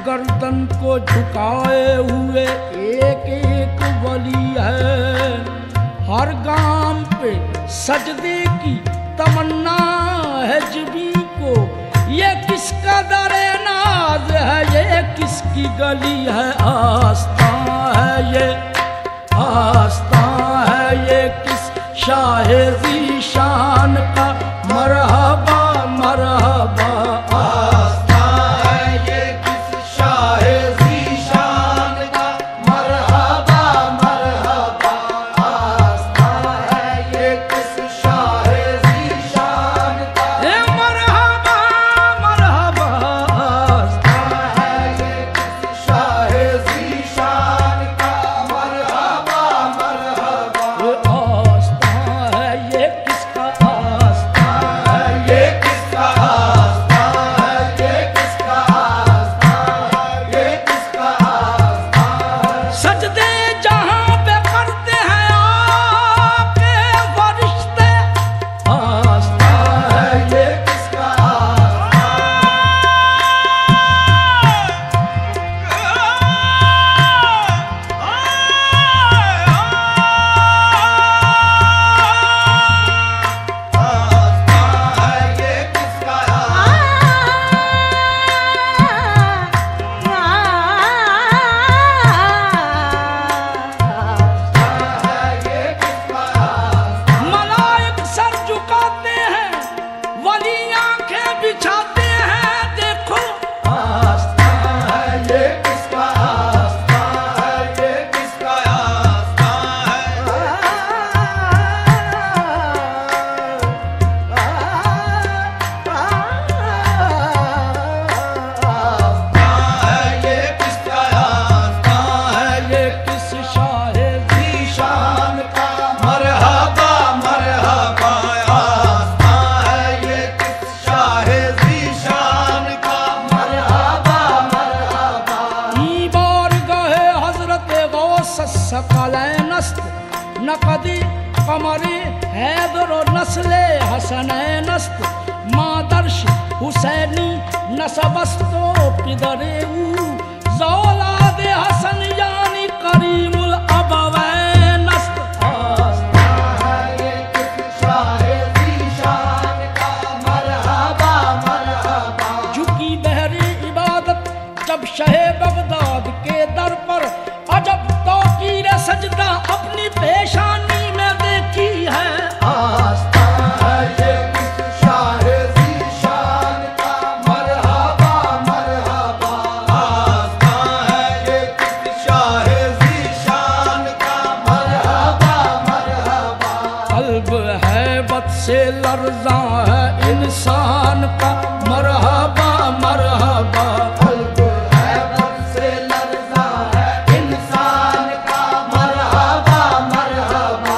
गर्दन को झुकाए हुए एक एक वली है। हर गाम पे सजदे की तमन्ना है जिबी को। ये किसका दरे नाज है, ये किसकी गली है। आस्था है ये, आस्था है ये किस शाहे ज़ीशान का। मरहबा मरहबा नकदी कमरी हैदर नस्ले हसनैनस्त। मादर्श हुसैनी नसबस्तो पिदरेऊ। ज़ौलादे हसन यानी करीमुल अबवैनस्त। आस्था है ये किस शाहे ज़ीशान का। मरहबा मरहबा झुकी बहरी इबादत जब शहे बगदाद के दर पर। अजब तौकीर सजदा अपनी पेशानी में देखी है। आस्था है ये किस शाहे ज़ीशान का। मरहबा मरहबा आस्था है ये किस शाहे ज़ीशान का। मरहबा मरहबा क़ल्ब हैबत से लर्ज़ा है इंसान का। मरहबा मरहबा मरहबा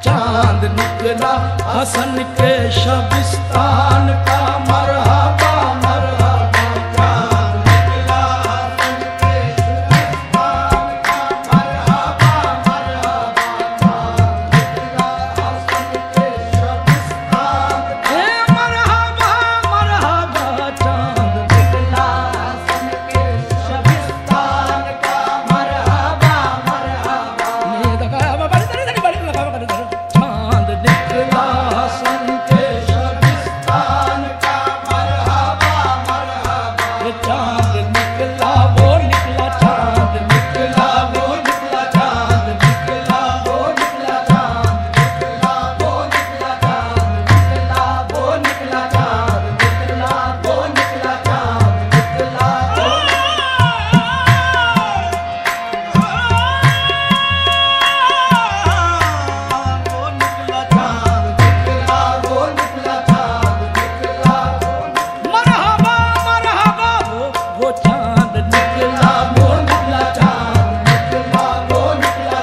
चांद निकला हसन के शबिस्तान का मरहबा मरहबा। चांद निकला हसन के शबिस्तान का मरहबा मरहबा। चांद निकला हसन के शबिस्तान का मरहबा मरहबा। चांद निकला हसन के शबिस्तान का मरहबा मरहबा। चांद निकला हसन के शबिस्तान का मरहबा मरहबा। चांद निकला वो निकला चांद निकला वो निकला चांद निकला वो निकला चांद निकला वो निकला चांद निकला वो निकला चांद निकला वो निकला चांद निकला वो। मरहबा मरहबा वो चांद निकला वो निकला चांद निकला वो निकला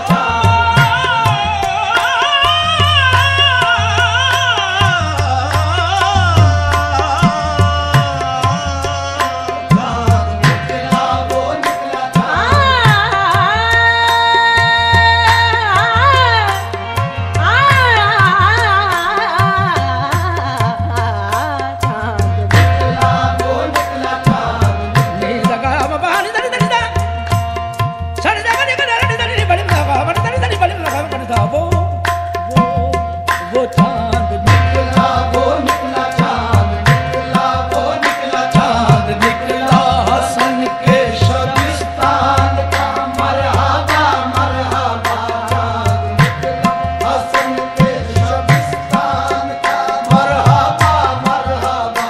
वो चांद निकला वो निकला चांद निकला वो निकला चांद निकला हसन के शबिस्तान का मरहबा मरहबा। चांद निकला हसन के शबिस्तान का मरहबा मरहबा।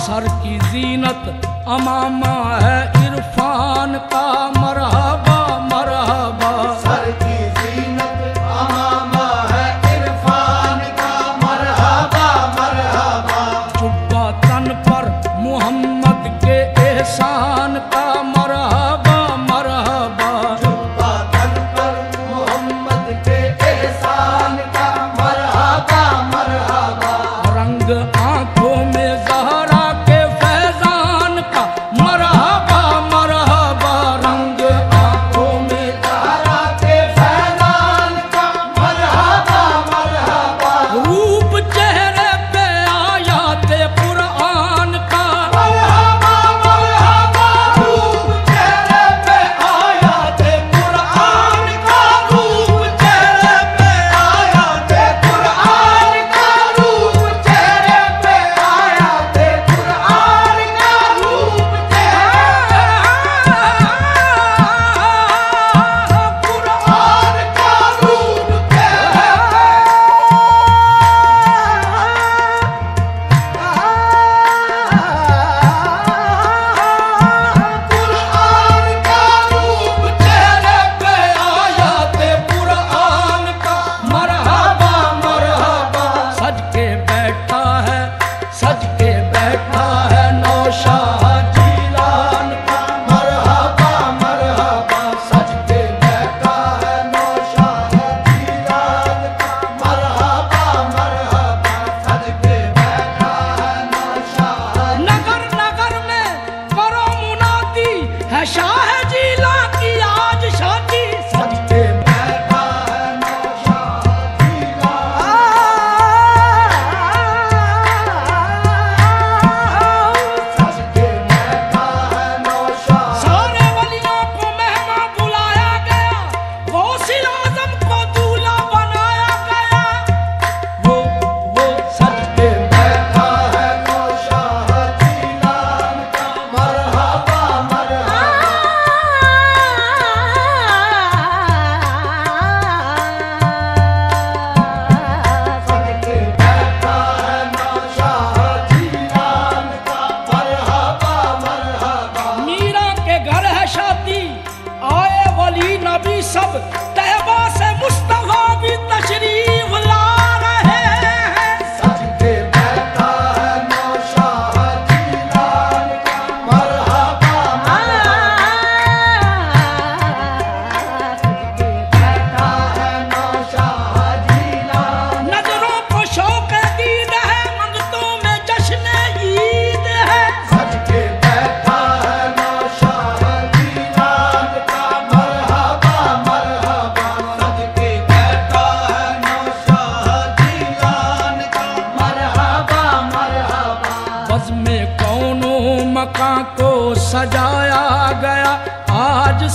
सर की जीनत अमामा है इरफान का मरहबा मरहबा। सर की जीनत अमामा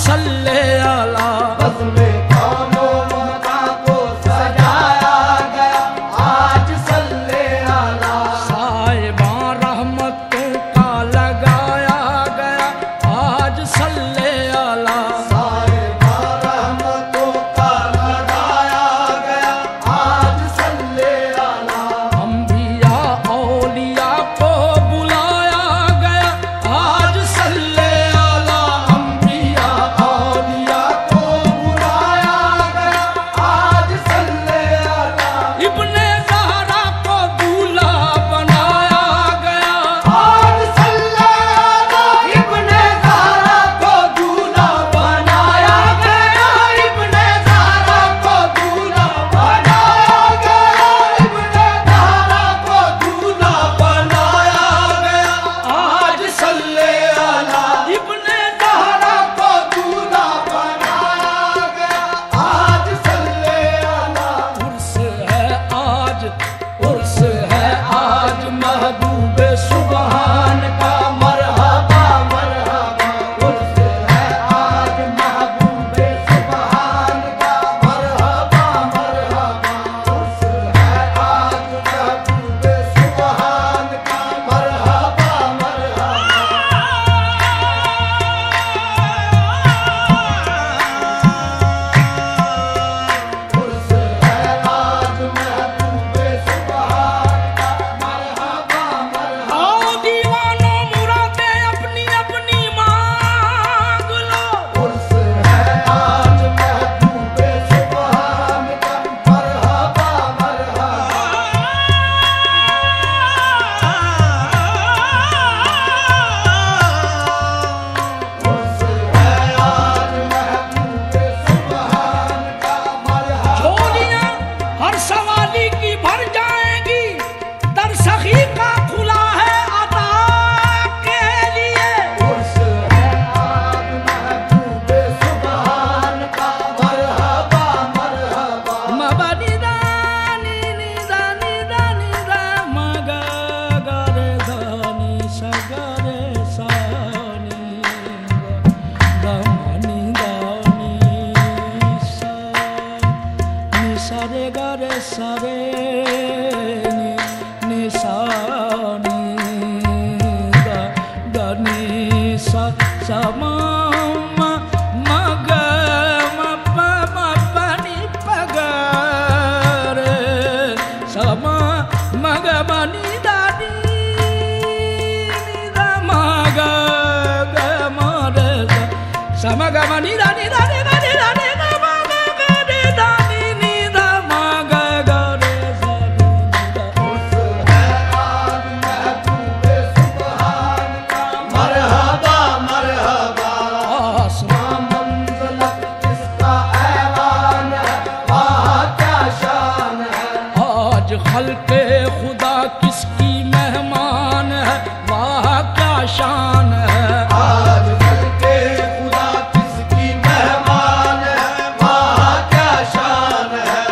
सल्ले अला। बज़्म-ए कौनो मका को सजाया गया आज सल्ले अला। साहिबा रहमतों का लगाया गया आज सल्ले अला। साहिबा रहमतों का लगाया गया आज सल्ले अला। अंबिया औलिया को बुलाया गया आज सल्ले अला। अंबिया औलिया को बुलाया गया आज सल्ले अला। इब्ने ज़हरा को दूल्हा बनाया गया आज सल्ले अला। इब्ने ज़हरा को दूल्हा बनाया गया। इब्ने ज़हरा को दूल्हा बनाया गया। इब्ने ज़हरा को दूल्हा बनाया गया आज सल्ले अला। इब्ने ज़हरा को दूल्हा बनाया गया आज सल्ले अला। उर्स है आज, उर्स है आज महबूब सुबहान का। मरहबा मरहबा। उर्स है आज महबूब सुबहान का। मरहबा मरहबा। उर्स है आज महबूब सुबहान का। मरहबा मरहबा। उर्स है आज महबूब सुबहान का। मरहबा मरहबा। आओ दीवानों मुरादें अपनी अपनी मांग लो। उर्स है आज महबूब सुबहान का। मरहबा मरहबा। उर्स है आज महबूब सुबहान का। मरहबा। झोलियां हर सवाली की भर जाएंगी, दर सखी का खुला है अता के लिए। उर्स है आज महबूब सुबहान का। मरहबा मरहबा। मबनी दानी नी दानी दानी दा मगा गरे दानी सगरे सानी दानी दानी सा नी सारे गरे सारे नी सानी दा दानी सा मा मग म प म प नि प ग रे समा मग म नि दा नि दा म ग ग म रे सा म ग म नि दा नि दा नि दा नि दा नि दा म ग ग रे दा नि दा म ग ग रे सा नि दा। उर्स है आज महबूब सुबहान का। मरहबा मरहबा। आसमां मंज़िलत किसका ऐवान है वहाँ क्या शान है। आज खल्के खुदा किसकी मेहमान है वाह क्या शान है। आज बल्कि खुदा किसकी मेहमान है वहाँ क्या शान है।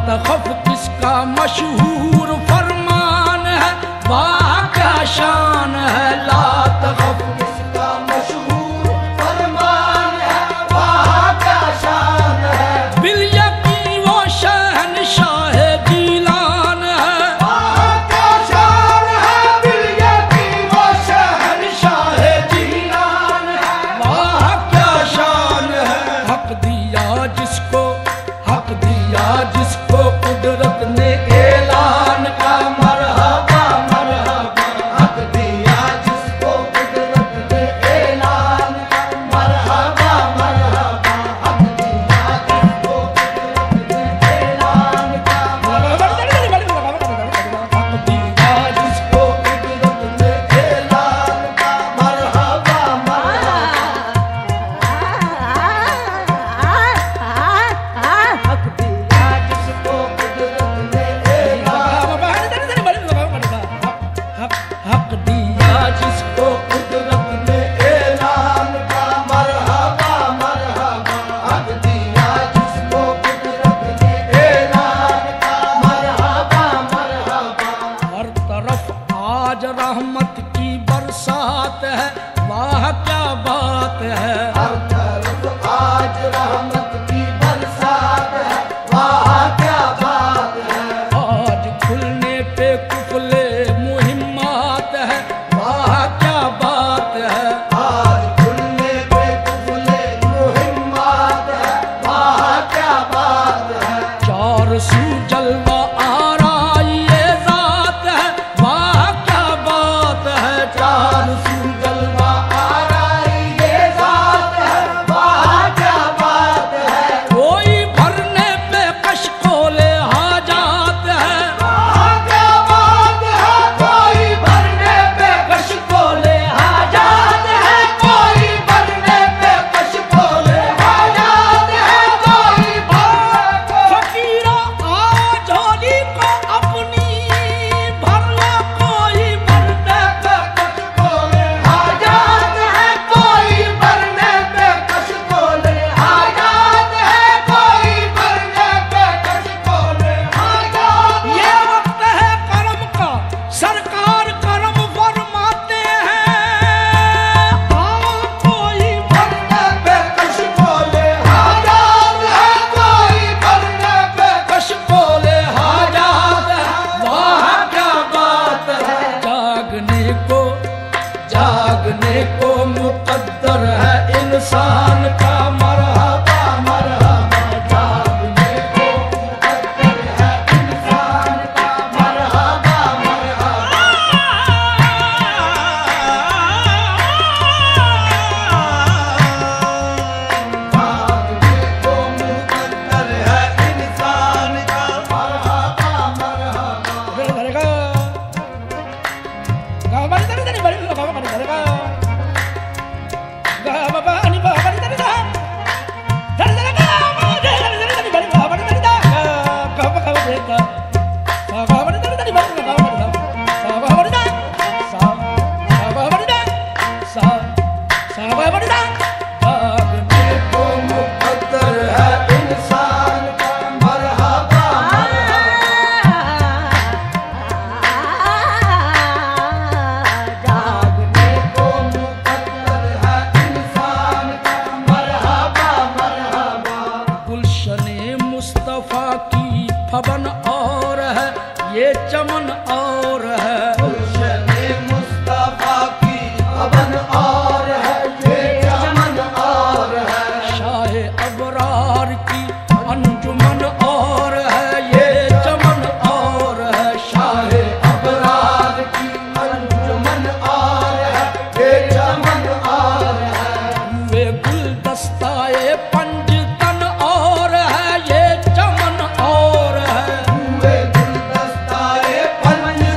तखफ किसका मशहूर फरमान है वाह क्या शान है। ला तखफ किसका मशहूर फरमान है वहाँ क्या शान है। बिल यकीन वो शहनशाह जीलान है वहाँ क्या शान है। बिल यकीन वो शहंशाह जीलान है वाह क्या शान है। हक दिया जिसको, हक दिया जिसको कुदरत ने ऐलान का। मरहबा मरहबा। हक दिया जिसको कुदरत ने ऐलान का। मरहबा मरहबा। हक दिया जिसको कुदरत ने ऐलान का। हक दिया जिसको कुदरत ने ऐलान का। मरहबा मरहबा। हक दिया जिसको कुदरत ने ऐलान। हक दिया जिसको कुदरत ने ऐलान का। मरहबा मरहबा। हक दिया जिसको कुदरत ने ऐलान का। मरहबा मरहबा। हर तरफ आज रहमत की बरसात है वाह क्या बात है। हर तरफ सू जलवा आ रहा ये जात है, वाह क्या बात है। चार सू जलवा आ रहा ये जात है, वाह क्या बात है। कोई भरने पे कश को ले हाजात है, वाह क्या बात है। कोई भरने पे कश को ले हाजात है, कोई भरने पे कश को ले हाजात है, कोई भरने पे। फकीरा आ झोली को अपनी भर लो, कोई भरने पे कश को ले हाजात है, कोई भरने पे कश को ले हाजात है, कोई भरने पे कश को ले हाजात है। ये वक्त है करम का, सरकार करम फरमाते हैं। आओ कोई भरने पे कश को ले हाजात है, कोई भरने पे कश को ले हाजात है, वाह क्या बात है। जागने को मुकद्दर है इंसान का, मरहबा मरहबा। जागने को मुकद्दर है इंसान का, मरहबा मरहबा। जागने को मुकद्दर है इंसान का, मरहबा मरहबा। जागने को मुकद्दर है इंसान का, मरहबा जागने को मुकद्दर है इंसान का, मरहबा मरहबा। गुलशने मुस्तफा की फबन और है, ये चमन और है। गुलशने मुस्तफा की अबन और है, ये चमन और है। शाह अबरार की अंजुमन और है, ये चमन और है। शाह शाहे अबरार की अंजुमन और है, ये चमन और है। वे गुलदस्ताए पंजतन और है, ये चमन और है। वे गुलदस्ताए पंजतन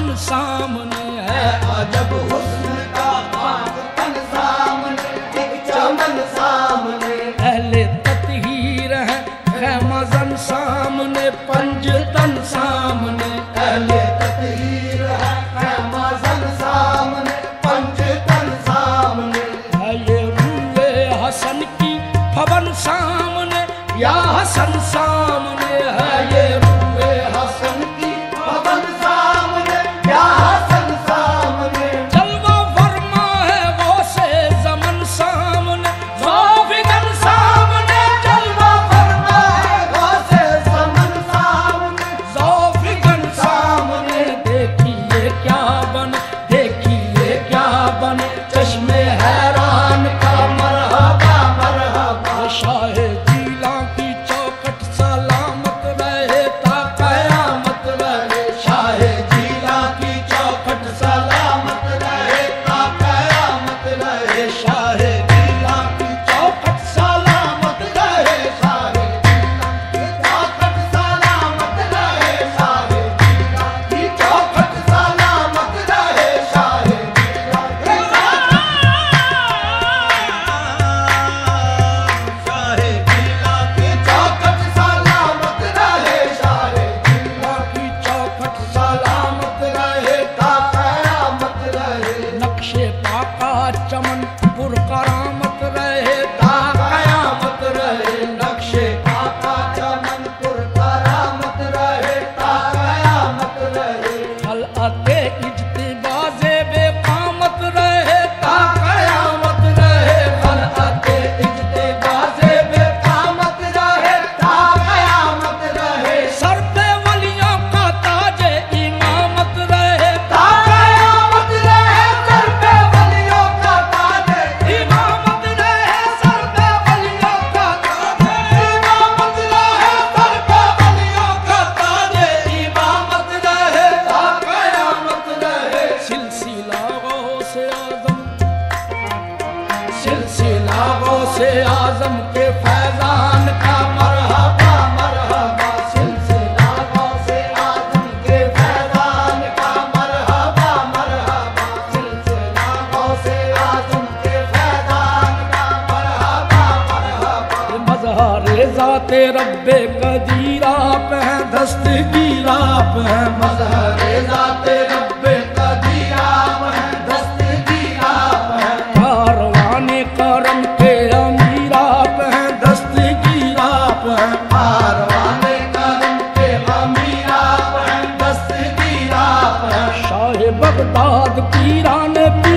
तन सामने है, अजब हुस्न का पाक तन सामने, एक चमन सामने। अहले तत्हीर है खैमजन सामने, पंज तन सामने। अहले तत्हीर है खैमजन सामने, पंज तन सामने। है ये रूए हसन की भवन सामने, या हसन सामने है ये रूए हसन की भवन सामने, या हसन सामने। जलवा वर्मा है वो से जमन सामने, ज़ौफ़िगन सामने। जलवा फरमा है गौसे ज़मन सामने, ज़ौफ़िगन सामने। देखिए क्या बने, देखिए क्या बने, चश्मे हैरान का मरहबा मरहबा। शाहे जीला की चौखट सलामत रहे ता कयामत रहे। शाहे जीला की चौखट सलामत रहे ता कयामत रहे। शाहे जीला की चौखट सलामत रहे, शाहे जीला की चौखट सलामत रहे। शाहे जीला की चौखट सलामत रहे, शाहे जीला की शाहे जीला की चौखट सलामत रहे। शाहे जीला की चौखट सलामत रहे ता कयामत रहे। नक्शे पाका चमन पुरकरामत रहे ता कयामत रहे। नक्शे पाका चमनपुर करामत रहे ता कयामत रहे। खलअते इज्तिबाज़े बेकामत रहे ता कयामत रहे। खलअते इज्तिबाज़े बेकामत रहे ता कयामत रहे। सर पे वलियों का ताजे इमामत रहे ता कयामत रहे। सर पे वलियों का ताज इमामत रहे। सर पे वलियों का ताजे इमामत रहे। सर पे वलियों का ताज इमामत रहे ता कयामत रहे। सिलसिला गौसे आज़म, सिलसिला गौसे आज़म के फैज़ान का मरहबा मरहबा, सिलसिला गौसे आज़म के फैज़ान का मरहबा मरहबा। सिलसिला गौसे आज़म के फैज़ान का मरहबा मरहबा। मज़हर ज़ाते रब्बे कदीर आप हैं, दस्तगीर आप हैं। मज़हर ज़ाते रब्बे कदीर आप हैं, दस्तगीर आप हैं। कारवाने करम के अमीर आप हैं, दस्तगीर आप हैं। कारवाने करम के अमीर आप हैं, दस्तगीर आप हैं। शाह बगदाद पीरान पीर